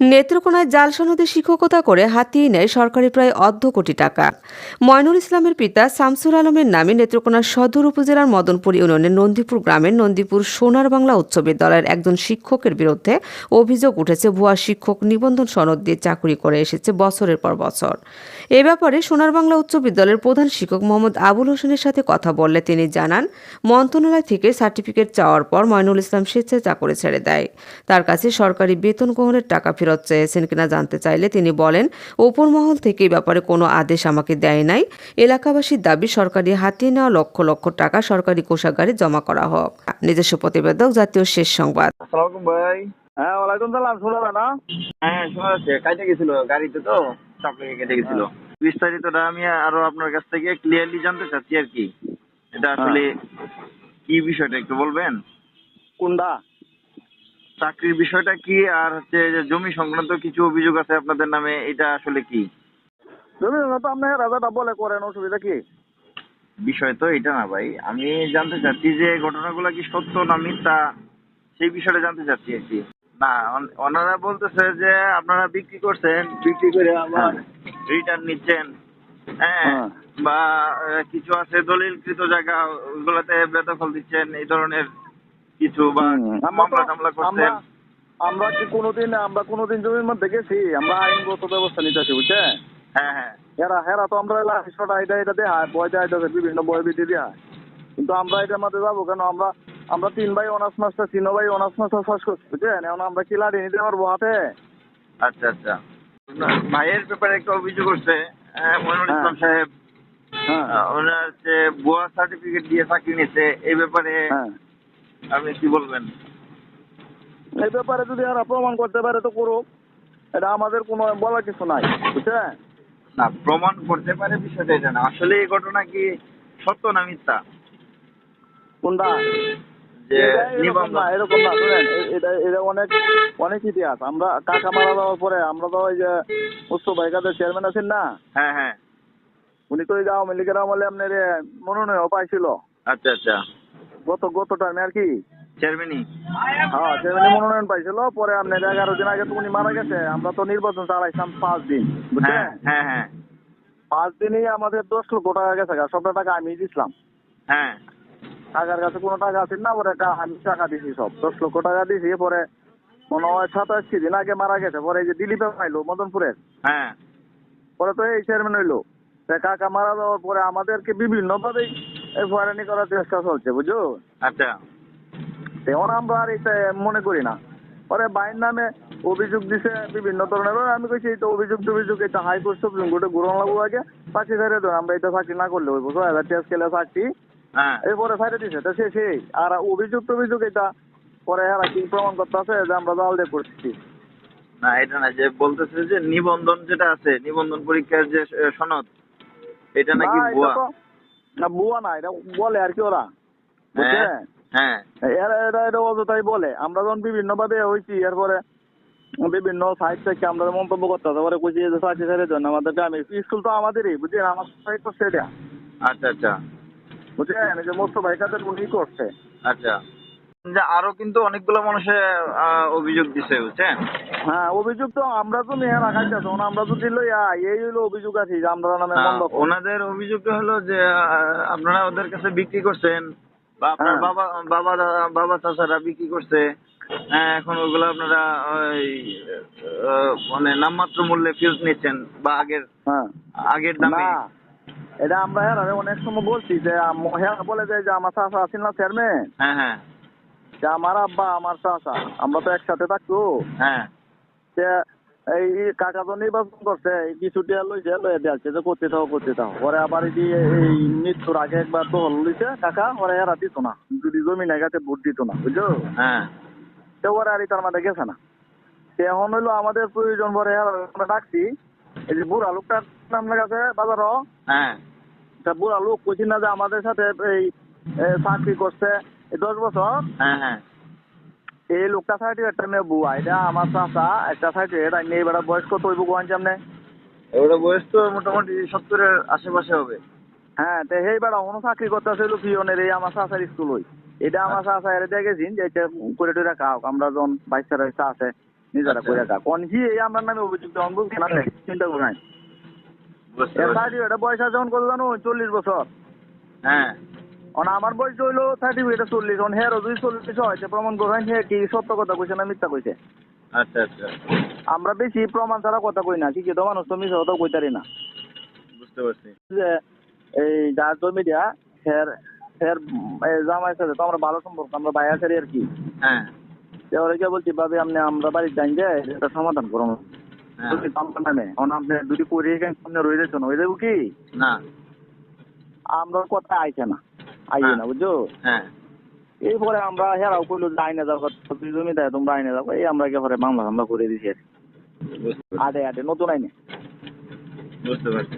নেত্রকোনায় জাল সনদে শিক্ষকতা করে হাতিয়ে নেয় সরকারি প্রায় অর্ধ কোটি টাকা। ময়নুল ইসলামের পিতা শামসুল আলমের নামে নেত্রকোনার সদর উপজেলার মদনপুর ইউনিয়নের নন্দীপুর গ্রামের নন্দীপুর সোনার বাংলা উচ্চ বিদ্যালয়ের একজন শিক্ষকের বিরুদ্ধে অভিযোগ উঠেছে ভুয়া শিক্ষক নিবন্ধন সনদ দিয়ে চাকরি করে এসেছে বছরের পর বছর। এ ব্যাপারে সোনার বাংলা উচ্চ বিদ্যালয়ের প্রধান শিক্ষক মোহাম্মদ আবুল হোসেনের সাথে কথা বললে তিনি জানান, মন্ত্রণালয় থেকে সার্টিফিকেট চাওয়ার পর ময়নুল ইসলাম স্বেচ্ছায় চাকরি ছেড়ে দেয়। তার কাছে সরকারি বেতন গ্রহণের টাকা ফেরত চেয়েছেন কিনা জানতে চাইলে তিনি বলেন, ওপর মহল থেকে এই ব্যাপারে কোনো আদেশ আমাকে দেয় নাই। এলাকাবাসীর দাবি সরকারি হাতিয়ে নেওয়া লক্ষ লক্ষ টাকা সরকারি কোষাগারে জমা করা হোক। নিজস্ব প্রতিবেদক, জাতীয় শেষ সংবাদ। আসসালামু ভাই। হ্যাঁ, ওয়ালাইকুম সালাম। শোনা যায় না? হ্যাঁ, শোনা যাচ্ছে। কাটে গেছিল গাড়িতে, তো চাপড়ে কেটে গেছিল। বিস্তারিতটা আমি আরো আপনার কাছ থেকে ক্লিয়ারলি জানতে চাচ্ছি আর কি। এটা আসলে কি বিষয়টা একটু বলবেন? কোনটা? চাকরির বিষয়টা কি, আর হচ্ছে যে জমি সংক্রান্ত কিছু অভিযোগ আছে আপনাদের নামে, এটা আসলে কি জমি তো আপনি রাজাটা বলে করেন, অসুবিধা কি? বিষয়? তো এটা না ভাই, আমি জানতে চাচ্ছি যে ঘটনাগুলো কি সত্য না মিথ্যা, সেই বিষয়টা জানতে চাচ্ছি আর কি। না, ওনারা বলতেছে যে আপনারা বিক্রি করছেন, বিক্রি করে আবার রিটার্ন নিচ্ছেন। হ্যাঁ, হ্যাঁ। বা কিছু আছে দলিলকৃত জায়গা, ওইগুলাতে বেদখল দিচ্ছেন, এই ধরনের কিছু, বা মামলা টামলা করছেন। আমরা কোনোদিন জমির মধ্যে গেছি? আমরা আইনগত ব্যবস্থা নিতেছি, বুঝছেন? হ্যাঁ হ্যাঁ হেরা তো আমরা এটা দেয়, বয় দেয়, বিভিন্ন বয় বিধি দেয়। কিন্তু আমরা এটার মধ্যে যাবো কেন? আমরা 3 ভাই অনার্স মাস্টার, 3 ভাই অনার্স মাস্টার চাষ করছি, বুঝছেন? এখন আমরা কি লাড়ি নিতে পারবো হাতে? আচ্ছা আচ্ছা। ভাইয়ের ব্যাপারে একটা অভিযোগ করছে মইনুল হ্যাঁ। ইসলাম সাহেব। হ্যাঁ। ওনার হচ্ছে ভুয়া সার্টিফিকেট দিয়ে চাকরি নিচ্ছে, এই ব্যাপারে হ্যাঁ, আপনি কি বলবেন? এই ব্যাপারে যদি এরা প্রমাণ করতে পারে তো করুক, এটা আমাদের কোনো বলার কিছু নাই, বুঝছেন? না, প্রমাণ করতে পারে বিষয়টা এটা না। আসলে এই ঘটনা কি সত্য না মিথ্যা? কোনটা? যে এরকম না, নিবন্ধন। এরকম না, শুনেন, এটা অনেক অনেক ইতিহাস। আমরা কাকা মারা যাওয়ার পরে আমরা তো ওই যে উচ্চ বাইকাদের চেয়ারম্যান আছেন না, হ্যাঁ হ্যাঁ। উনি তো ওই যে আওয়ামী লীগের আমলে আপনার মনোনয়ন পাইছিল আচ্ছা আচ্ছা। গত টাইমে আর কি। চেয়ারম্যানই। হ্যাঁ, চেয়ারম্যান মনোনয়ন পাইছিল। পরে আপনার 11 দিন আগে তো উনি মারা গেছে। আমরা তো নির্বাচন চালাইছিলাম 5 দিন, হ্যাঁ বুঝছেন? হ্যাঁ হ্যাঁ 5 দিনই আমাদের 10 লক্ষ টাকা গেছে, সবটা টাকা আমি দিছিলাম। হ্যাঁ। কাকার কাছে কোনো টাকা আছে না, পরে আমি টাকা দিছি, সব 10 লক্ষ টাকা দিছি। পরে মনে হয় 27 দিন আগে মারা গেছে। পরে এই যে দিলীপে পাইলো মদনপুরের, হ্যাঁ। পরে তো এই চেয়ারম্যান হইলো। তা কাকা মারা যাওয়ার পরে আমাদেরকে বিভিন্ন ভাবেই হয়রানি করার চেষ্টা চলছে, বুঝছো? আচ্ছা। তেমন আমরা আর এটা মনে করি না। পরে বাইর নামে অভিযোগ দিছে বিভিন্ন ধরনের। আমি কইছি এই তো অভিযোগ এটা হাইকোর্ট সুপ্রিম কোর্টে ঘুরন লাগবো আগে, চাকরি ছেড়ে দেন। আমরা এটা চাকরি না করলে হইব 6,000 টাকা স্কেলে চাকরি, হ্যাঁ। এরপরে ছেড়ে দিছে। তো সেই আর অভিযোগ এটা পরে এরা কি প্রমাণ করতে আছে যে আমরা জাল দিয়ে করছি? না, এটা না, যে বলতেছে যে নিবন্ধন যেটা আছে, নিবন্ধন পরীক্ষার যে সনদ, এটা না, নাকি এটা ভুয়া। তো না, ভুয়া না, এটা বলে আর কি ওরা, হ্যাঁ বুঝছেন? হ্যাঁ এটা অযথাই বলে। আমরা যখন বিভিন্ন ভাবে হয়েছি, এরপরে বিভিন্ন সাইড থেকে আমরা মন্তব্য করতে হবে, পরে কইছি যে চাকরি ছেড়ে দেন আমাদেরকে। আমি স্কুল তো আমাদেরই, বুঝছেন? আমার সাইড করছে এটা, আচ্ছা আচ্ছা বুঝছেন? এই যে মোস্ত ভাইকাদের উনি করছে। আচ্ছা। যে আরো কিন্তু অনেকগুলো মানুষে অভিযোগ দিছে, বুঝছেন? হ্যাঁ, অভিযোগ তো আমরা তো মেয়ে রাখাইতে তখন আমরা যদি লইয়া এই হইলো অভিযোগ আছে যে আমরা নামে বন্ধ কর। ওনাদের অভিযোগটা হলো যে আপনারা ওদের কাছে বিক্রি করছেন, বা আপনার হ্যাঁ। বাবা চাচারা বিক্রি করছে। হ্যাঁ, এখন ওগুলো আপনারা ওই মানে নামমাত্র মূল্যে ফেরত নিচ্ছেন, বা আগের হ্যাঁ। আগের দামে। না, এটা আমরা অনেক সময় বলছি যে হ্যাঁ বলে যায় যে আমার চাচা আছেন না চেয়ারম্যান, হ্যাঁ হ্যাঁ যে আমার আব্বা আমার চাচা, আমরা তো একসাথে থাকতো। হ্যাঁ যে এই কাকা তো নির্বাচন করছে, কিছুটি লইয়া দিয়েছে যে করতে থাও। পরে আবার এই মৃত্যুর আগে একবার তো হল লইছে কাকা, পরে এরা দিত না, যদি জমি নাই গাছে ভোট দিত না, বুঝছো? হ্যাঁ তো ওরা আর তার মাঝে গেছে না। এখন হইলো আমাদের প্রয়োজন, পরে আমরা ডাকছি এই যে বুড়া লোকটার নাম লাগাছে বাজারও। হ্যাঁ বুড়া লোক কইছি না যে আমাদের সাথে এই চাকরি করছে 10 বছর। হ্যাঁ হ্যাঁ। এই লোকটা সার্টিফিকেটটা নিয়ে বুয়া, এটা আমার চাচা একটা সার্টিফিকেট নিয়ে এবার বয়স কত হইব গোয়ান সামনে? ওটা বয়স তো মোটামুটি 70-এর আশেপাশে হবে। হ্যাঁ, তো সেই বেড়া কোনো চাকরি করতে আসে পিওনের, এই আমার চাচার স্কুল হই। এটা আমার চাচা এর দেখেছিন যে এটা করে টুরে খাও, আমরা যখন 22 আছে নিজেরা আচ্ছা। করে রাখা কোন কি এই আমার নামে অভিযুক্ত অঙ্গ কেনা নেই চিন্তা করেন বুঝতে এর পারছি। সার্টিফিকেট বয়স আছে কোন কত জানো 40 বছর হ্যাঁ আমার বয়স হইলো 30 40 হেরো যদি 40 হয়েছে প্রমাণ করেন হে কি সত্য কথা কইছে না মিথ্যা কইছে আচ্ছা আচ্ছা আমরা বেশি প্রমাণ ছাড়া কথা কই না কি তো মানুষ তো মিশা কথা কইতারি না বুঝতে পারছি। যে এই যার জমি দিয়া হের হের জামাই সাথে তো আমরা ভালো সম্পর্ক আমরা ভাই আছি আর কি হ্যাঁ ওরা বলছি ভাবি আপনি আমরা বাড়ির যাই যে এটা সমাধান করুন হ্যাঁ আমার নামে আপনি দুটি পরে সামনে রয়ে যাচ্ছেন হয়ে যাবো কি না আমরা কথা আইছে না আইয়ে না বুঝছো হ্যাঁ এরপরে আমরা হেরাও করলো যে আইনে যাও তুই জমি দেয় তোমরা আইনে যাবো এই আমরা কে পরে মামলা টামলা করে দিছি আর কি। বুঝতে পারছি। আটে নতুন আইনে বুঝতে পারছি।